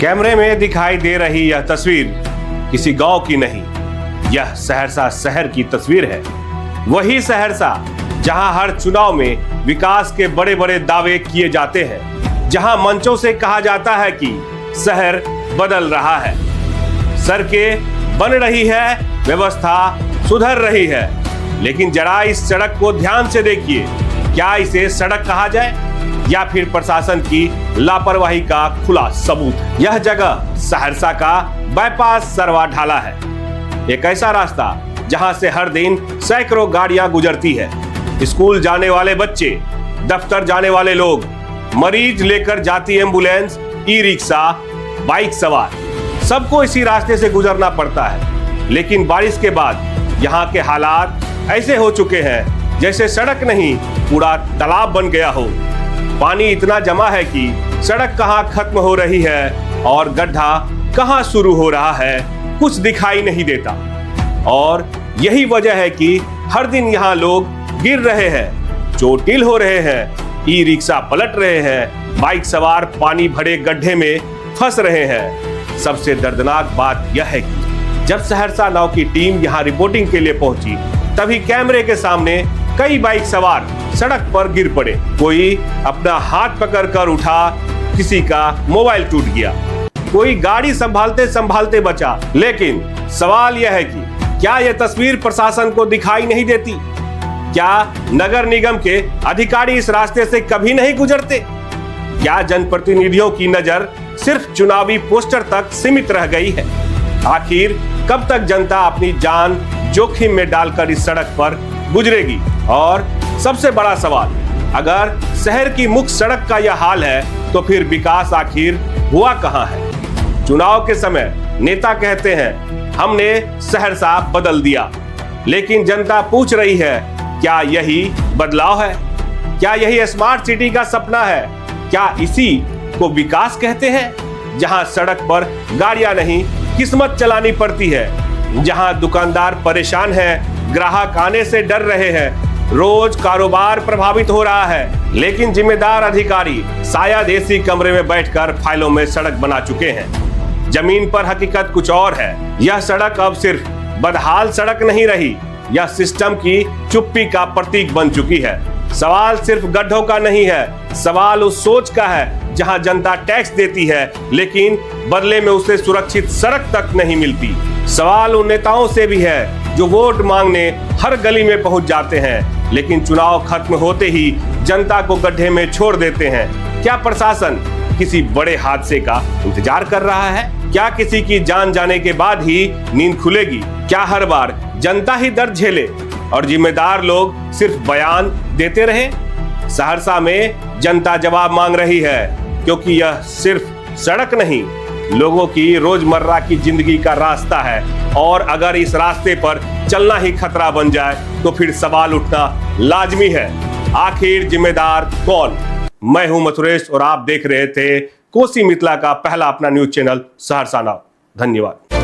कैमरे में दिखाई दे रही यह तस्वीर किसी गांव की नहीं, यह सहरसा शहर की तस्वीर है। वही सहरसा जहां हर चुनाव में विकास के बड़े बड़े दावे किए जाते हैं, जहां मंचों से कहा जाता है कि शहर बदल रहा है, सड़कें बन रही है, व्यवस्था सुधर रही है। लेकिन जरा इस सड़क को ध्यान से देखिए, क्या इसे सड़क कहा जाए या फिर प्रशासन की लापरवाही का खुला सबूत है। यह जगह सहरसा का बाईपास सरवा ढाला है, एक ऐसा रास्ता जहां से हर दिन सैकड़ों गाड़ियां गुजरती है। स्कूल जाने वाले बच्चे, दफ्तर जाने वाले लोग, मरीज लेकर जाती एम्बुलेंस, ई रिक्शा, बाइक सवार, सबको इसी रास्ते से गुजरना पड़ता है। लेकिन बारिश के बाद यहाँ के हालात ऐसे हो चुके हैं जैसे सड़क नहीं पूरा तालाब बन गया हो। पानी इतना जमा है कि सड़क कहाँ खत्म हो रही है और गड्ढा कहाँ शुरू हो रहा है, कुछ दिखाई नहीं देता। और यही वजह है कि हर दिन यहाँ लोग गिर रहे हैं, चोटिल हो रहे हैं, ई रिक्शा पलट रहे हैं, बाइक सवार पानी भरे गड्ढे में फंस रहे हैं। सबसे दर्दनाक बात यह है कि जब सहरसा नाउ की टीम यहाँ रिपोर्टिंग के लिए पहुंची, तभी कैमरे के सामने कई बाइक सवार सड़क पर गिर पड़े। कोई अपना हाथ पकड़कर उठा, किसी का मोबाइल टूट गया, कोई गाड़ी संभालते संभालते बचा। लेकिन सवाल यह है कि क्या यह तस्वीर प्रशासन को दिखाई नहीं देती? क्या नगर निगम के अधिकारी इस रास्ते से कभी नहीं गुजरते? क्या जनप्रतिनिधियों की नजर सिर्फ चुनावी पोस्टर तक सीमित रह गई है? आखिर कब तक जनता अपनी जान जोखिम में डालकर इस सड़क पर गुजरेगी? और सबसे बड़ा सवाल, अगर शहर की मुख्य सड़क का यह हाल है तो फिर विकास आखिर हुआ कहां है? चुनाव के समय नेता कहते हैं हमने सहरसा बदल दिया, लेकिन जनता पूछ रही है क्या यही बदलाव है? क्या यही स्मार्ट सिटी का सपना है? क्या इसी को विकास कहते हैं, जहां सड़क पर गाड़ियां नहीं किस्मत चलानी पड़ती है, जहां दुकानदार परेशान हैं, ग्राहक आने से डर रहे हैं, रोज कारोबार प्रभावित हो रहा है, लेकिन जिम्मेदार अधिकारी शायद एसी कमरे में बैठकर फाइलों में सड़क बना चुके हैं। जमीन पर हकीकत कुछ और है। यह सड़क अब सिर्फ बदहाल सड़क नहीं रही, यह सिस्टम की चुप्पी का प्रतीक बन चुकी है। सवाल सिर्फ गड्ढों का नहीं है, सवाल उस सोच का है जहां जनता टैक्स देती है लेकिन बदले में उसे सुरक्षित सड़क तक नहीं मिलती। सवाल उन नेताओं से भी है जो वोट मांगने हर गली में पहुंच जाते हैं, लेकिन चुनाव खत्म होते ही जनता को गड्ढे में छोड़ देते हैं। क्या प्रशासन किसी बड़े हादसे का इंतजार कर रहा है? क्या किसी की जान जाने के बाद ही नींद खुलेगी? क्या हर बार जनता ही दर्द झेले और जिम्मेदार लोग सिर्फ बयान देते रहे? सहरसा में जनता जवाब मांग रही है, क्योंकि यह सिर्फ सड़क नहीं, लोगों की रोजमर्रा की जिंदगी का रास्ता है। और अगर इस रास्ते पर चलना ही खतरा बन जाए तो फिर सवाल उठना लाजमी है, आखिर जिम्मेदार कौन? मैं हूं मथुरेश और आप देख रहे थे कोसी मिथिला का पहला अपना न्यूज चैनल सहरसा नाउ। धन्यवाद।